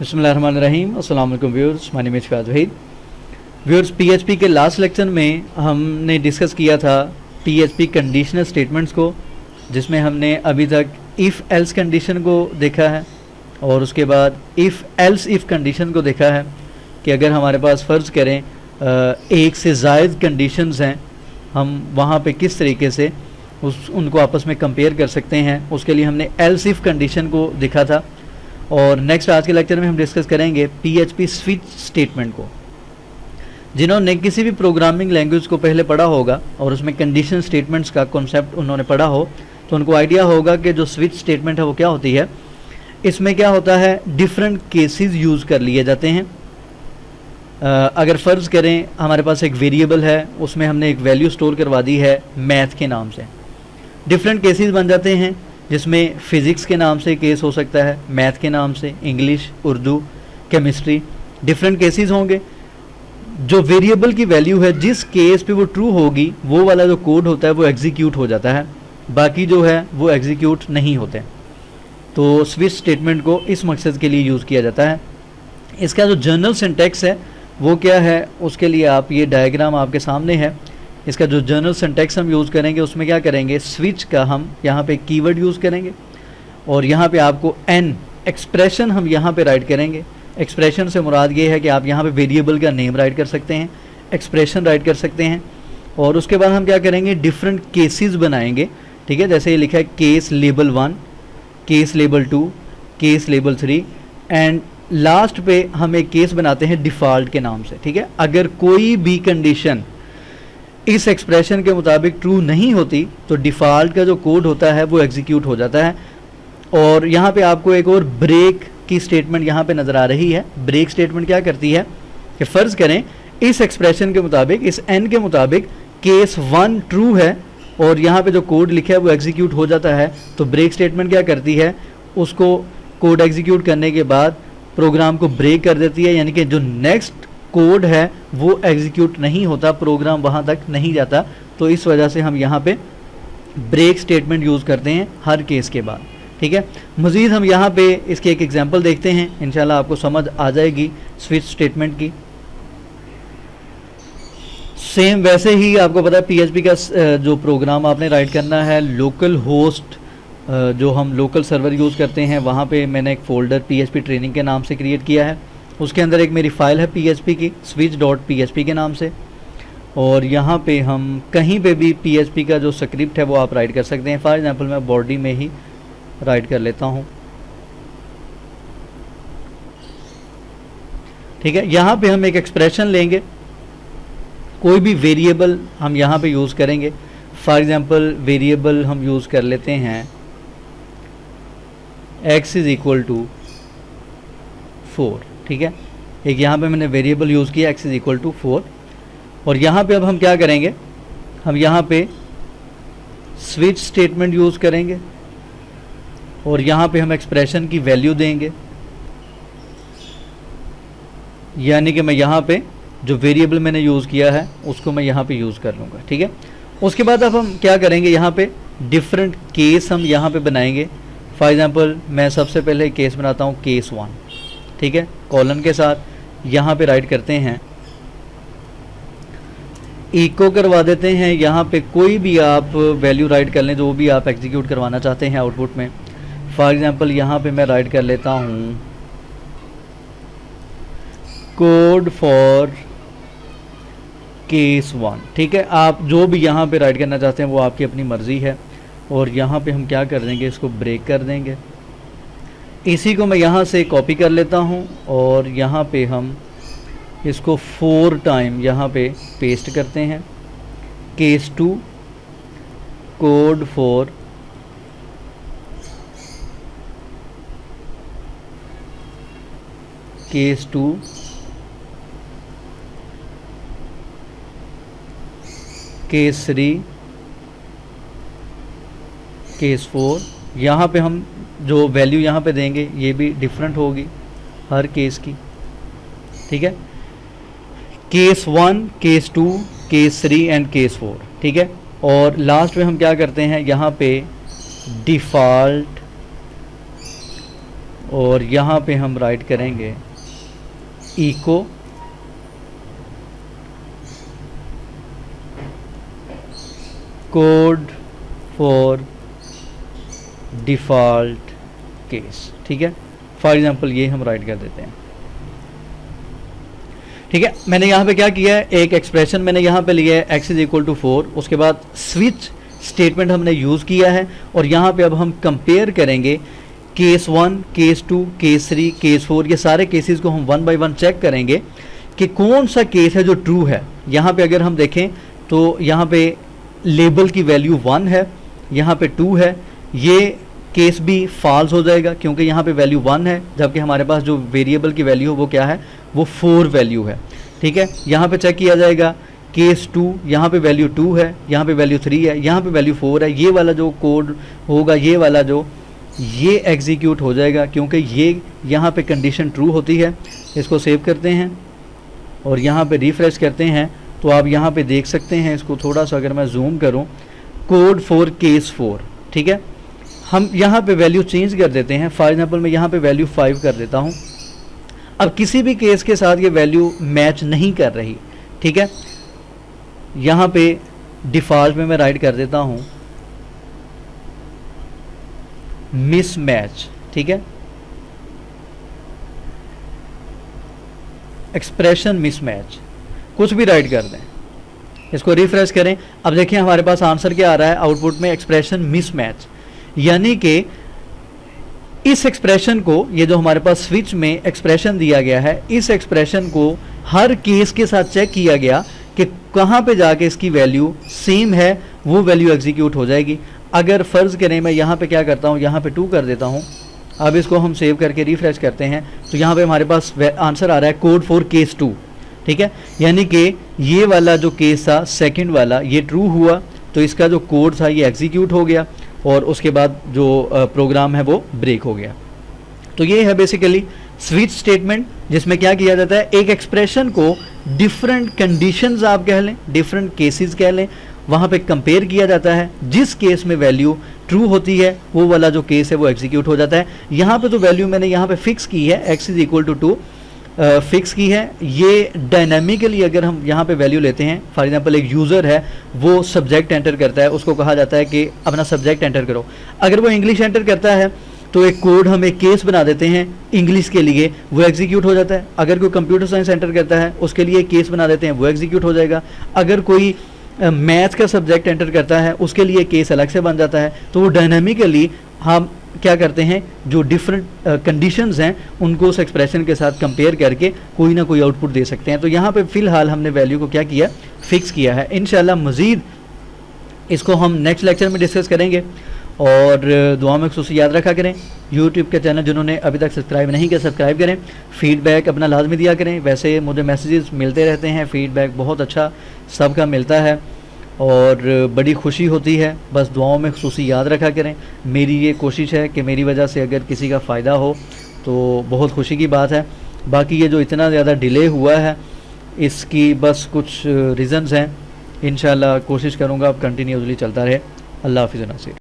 बिस्मिल्लाहिर्रहमानिर्रहीम। अस्सलाम वालेकुम viewers, my name is Fahd Waheed. Viewers, PHP के लास्ट लेक्चर में हमने डिस्कस किया था पीएचपी कंडीशनल स्टेटमेंट्स को, जिसमें हमने अभी तक इफ़ एल्स कंडीशन को देखा है और उसके बाद इफ़ एल्स इफ़ कंडीशन को देखा है कि अगर हमारे पास फ़र्ज़ करें एक से ज़ायद कंडीशंस हैं, हम वहाँ पे किस तरीके से उनको आपस में कंपेयर कर सकते हैं। उसके लिए हमने एल्स इफ़ कंडीशन को देखा था। और नेक्स्ट आज के लेक्चर में हम डिस्कस करेंगे पीएचपी स्विच स्टेटमेंट को। जिन्होंने किसी भी प्रोग्रामिंग लैंग्वेज को पहले पढ़ा होगा और उसमें कंडीशन स्टेटमेंट्स का कॉन्सेप्ट उन्होंने पढ़ा हो तो उनको आइडिया होगा कि जो स्विच स्टेटमेंट है वो क्या होती है। इसमें क्या होता है, डिफरेंट केसेस यूज़ कर लिए जाते हैं। अगर फ़र्ज़ करें हमारे पास एक वेरिएबल है, उसमें हमने एक वैल्यू स्टोर करवा दी है मैथ के नाम से। डिफरेंट केसेस बन जाते हैं जिसमें फ़िज़िक्स के नाम से केस हो सकता है, मैथ के नाम से, English, Urdu, chemistry, different cases होंगे। जो वेरिएबल की वैल्यू है जिस केस पे वो ट्रू होगी वो वाला जो कोड होता है वो एग्जीक्यूट हो जाता है, बाकी जो है वो एग्जीक्यूट नहीं होते। तो स्विच स्टेटमेंट को इस मकसद के लिए यूज़ किया जाता है। इसका जो जनरल सिंटैक्स है वो क्या है, उसके लिए आप ये डायग्राम आपके सामने है। इसका जो जनरल सिंटैक्स हम यूज़ करेंगे उसमें क्या करेंगे, स्विच का हम यहाँ पे कीवर्ड यूज़ करेंगे और यहाँ पे आपको एन एक्सप्रेशन हम यहाँ पे राइट करेंगे। एक्सप्रेशन से मुराद ये है कि आप यहाँ पे वेरिएबल का नेम राइट कर सकते हैं, एक्सप्रेशन राइट कर सकते हैं। और उसके बाद हम क्या करेंगे, डिफरेंट केसेस बनाएंगे। ठीक है, जैसे ये लिखा है case label 1, case label 2, case label 3 and last पे हम एक केस बनाते हैं डिफ़ॉल्ट के नाम से। ठीक है, अगर कोई भी कंडीशन इस एक्सप्रेशन के मुताबिक ट्रू नहीं होती तो डिफ़ॉल्ट का जो कोड होता है वो एग्जीक्यूट हो जाता है। और यहाँ पे आपको एक और ब्रेक की स्टेटमेंट यहाँ पे नज़र आ रही है। ब्रेक स्टेटमेंट क्या करती है कि फ़र्ज़ करें इस एक्सप्रेशन के मुताबिक, इस एन के मुताबिक केस 1 ट्रू है और यहाँ पे जो कोड लिखा है वो एग्जीक्यूट हो जाता है, तो ब्रेक स्टेटमेंट क्या करती है, उसको कोड एग्जीक्यूट करने के बाद प्रोग्राम को ब्रेक कर देती है, यानी कि जो नेक्स्ट कोड है वो एग्जीक्यूट नहीं होता, प्रोग्राम वहाँ तक नहीं जाता। तो इस वजह से हम यहाँ पे ब्रेक स्टेटमेंट यूज़ करते हैं हर केस के बाद। ठीक है, मज़ीद हम यहाँ पे इसके एक एग्जांपल देखते हैं, इंशाल्लाह आपको समझ आ जाएगी स्विच स्टेटमेंट की। सेम वैसे ही आपको पता है पीएचपी का जो प्रोग्राम आपने राइट करना है, लोकल होस्ट जो हम लोकल सर्वर यूज़ करते हैं वहाँ पे मैंने एक फ़ोल्डर पीएचपी ट्रेनिंग के नाम से क्रिएट किया है। उसके अंदर एक मेरी फ़ाइल है पीएचपी की, switch.php के नाम से। और यहाँ पे हम कहीं पे भी पीएचपी का जो स्क्रिप्ट है वो आप राइट कर सकते हैं। फॉर एग्जांपल मैं बॉडी में ही राइट कर लेता हूँ। ठीक है, यहाँ पे हम एक एक्सप्रेशन लेंगे, कोई भी वेरिएबल हम यहाँ पे यूज़ करेंगे। फॉर एग्जांपल वेरिएबल हम यूज़ कर लेते हैं x = 4। ठीक है, एक यहाँ पे मैंने वेरिएबल यूज़ किया x = 4 और यहाँ पे अब हम क्या करेंगे, हम यहाँ पे स्विच स्टेटमेंट यूज़ करेंगे और यहाँ पे हम एक्सप्रेशन की वैल्यू देंगे, यानी कि मैं यहाँ पे जो वेरिएबल मैंने यूज़ किया है उसको मैं यहाँ पे यूज़ कर लूँगा। ठीक है, उसके बाद अब हम क्या करेंगे, यहाँ पे डिफरेंट केस हम यहाँ पे बनाएंगे। फॉर एग्जांपल मैं सबसे पहले केस बनाता हूँ केस 1। ठीक है, कॉलन के साथ यहाँ पे राइट करते हैं, इको करवा देते हैं। यहाँ पे कोई भी आप वैल्यू राइट कर लें जो भी आप एग्जीक्यूट करवाना चाहते हैं आउटपुट में। फॉर एग्जांपल यहाँ पे मैं राइट कर लेता हूँ कोड फॉर केस 1। ठीक है, आप जो भी यहाँ पे राइट करना चाहते हैं वो आपकी अपनी मर्ज़ी है। और यहाँ पे हम क्या कर देंगे, इसको ब्रेक कर देंगे। इसी को मैं यहाँ से कॉपी कर लेता हूँ और यहाँ पे हम इसको 4 टाइम यहाँ पे पेस्ट करते हैं। Case 2 code for case 2 case 3 case 4। यहाँ पे हम जो वैल्यू यहाँ पे देंगे ये भी डिफरेंट होगी हर केस की। ठीक है, case 1, case 2, case 3 and case 4। ठीक है, और लास्ट में हम क्या करते हैं, यहाँ पे डिफ़ॉल्ट और यहाँ पे हम राइट करेंगे echo code for default case. ठीक है, फॉर एग्जांपल ये हम राइट कर देते हैं। ठीक है, मैंने यहाँ पे क्या किया है, एक एक्सप्रेशन मैंने यहाँ पे लिया है x इज इक्वल टू 4, उसके बाद स्विच स्टेटमेंट हमने यूज़ किया है और यहाँ पे अब हम कंपेयर करेंगे केस 1, केस 2, केस 3, केस 4, ये सारे केसेस को हम 1 बाय 1 चेक करेंगे कि कौन सा केस है जो ट्रू है। यहाँ पे अगर हम देखें तो यहाँ पे लेबल की वैल्यू 1 है, यहाँ पे 2 है, ये केस भी फॉल्स हो जाएगा क्योंकि यहाँ पे वैल्यू 1 है, जबकि हमारे पास जो वेरिएबल की वैल्यू है वो क्या है, वो 4 वैल्यू है। ठीक है, यहाँ पे चेक किया जाएगा केस 2, यहाँ पे वैल्यू 2 है, यहाँ पे वैल्यू 3 है, यहाँ पे वैल्यू 4 है। ये वाला जो कोड होगा, ये वाला जो ये एग्जीक्यूट हो जाएगा क्योंकि ये यहाँ पे कंडीशन ट्रू होती है। इसको सेव करते हैं और यहाँ पे रिफ्रेश करते हैं तो आप यहाँ पे देख सकते हैं, इसको थोड़ा सा अगर मैं जूम करूँ, कोड फॉर केस 4। ठीक है, हम यहाँ पे वैल्यू चेंज कर देते हैं। फॉर एग्जांपल मैं यहाँ पे वैल्यू 5 कर देता हूँ। अब किसी भी केस के साथ ये वैल्यू मैच नहीं कर रही। ठीक है, यहाँ पे डिफ़ॉल्ट में मैं राइट कर देता हूँ मिसमैच। ठीक है, एक्सप्रेशन मिसमैच, कुछ भी राइट कर दें। इसको रिफ्रेश करें, अब देखिए हमारे पास आंसर क्या आ रहा है आउटपुट में, एक्सप्रेशन मिसमैच। यानी कि इस एक्सप्रेशन को, ये जो हमारे पास स्विच में एक्सप्रेशन दिया गया है, इस एक्सप्रेशन को हर केस के साथ चेक किया गया कि कहाँ पे जाके इसकी वैल्यू सेम है, वो वैल्यू एग्जीक्यूट हो जाएगी। अगर फ़र्ज़ करें मैं यहाँ पे क्या करता हूँ, यहाँ पे 2 कर देता हूँ। अब इसको हम सेव करके रिफ्रेश करते हैं तो यहाँ पे हमारे पास आंसर आ रहा है कोड फॉर केस 2। ठीक है, यानी कि ये वाला जो केस था सेकंड वाला, ये ट्रू हुआ तो इसका जो कोड था ये एग्जीक्यूट हो गया और उसके बाद जो प्रोग्राम है वो ब्रेक हो गया। तो ये है बेसिकली स्विच स्टेटमेंट, जिसमें क्या किया जाता है, एक एक्सप्रेशन को डिफरेंट कंडीशंस आप कह लें, डिफरेंट केसेस कह लें, वहाँ पे कंपेयर किया जाता है। जिस केस में वैल्यू ट्रू होती है वो वाला जो केस है वो एग्जीक्यूट हो जाता है। यहाँ पे तो वैल्यू मैंने यहाँ पे फिक्स की है, x is equal to 2 fix की है। ये डायनामिकली अगर हम यहाँ पे वैल्यू लेते हैं, फॉर एग्जांपल एक यूज़र है, वो सब्जेक्ट एंटर करता है, उसको कहा जाता है कि अपना सब्जेक्ट एंटर करो। अगर वो इंग्लिश एंटर करता है तो एक कोड हम एक केस बना देते हैं इंग्लिश के लिए, वो एग्जीक्यूट हो जाता है। अगर कोई कंप्यूटर साइंस एंटर करता है उसके लिए एक केस बना देते हैं, वो एग्जीक्यूट हो जाएगा। अगर कोई मैथ्स का सब्जेक्ट एंटर करता है उसके लिए केस अलग से बन जाता है। तो वो डायनामिकली हम क्या करते हैं, जो डिफरेंट कंडीशंस हैं उनको उस एक्सप्रेशन के साथ कंपेयर करके कोई ना कोई आउटपुट दे सकते हैं। तो यहाँ पे फ़िलहाल हमने वैल्यू को क्या किया, फिक्स किया है। इंशाल्लाह मज़ीद इसको हम नेक्स्ट लेक्चर में डिस्कस करेंगे। और दुआ में खुसूसी याद रखा करें, यूट्यूब के चैनल जिन्होंने अभी तक सब्सक्राइब नहीं किया सब्सक्राइब करें, फीडबैक अपना लाजमी दिया करें। वैसे मुझे मैसेजेस मिलते रहते हैं, फ़ीडबैक बहुत अच्छा सबका मिलता है और बड़ी खुशी होती है। बस दुआओं में खुसूसी याद रखा करें। मेरी ये कोशिश है कि मेरी वजह से अगर किसी का फ़ायदा हो तो बहुत खुशी की बात है। बाकी ये जो इतना ज़्यादा डिले हुआ है इसकी बस कुछ रीज़न्स हैं। इंशाल्लाह कोशिश करूँगा अब कंटिन्यूसली चलता रहे। अल्लाह हाफ़िज़ नासिर।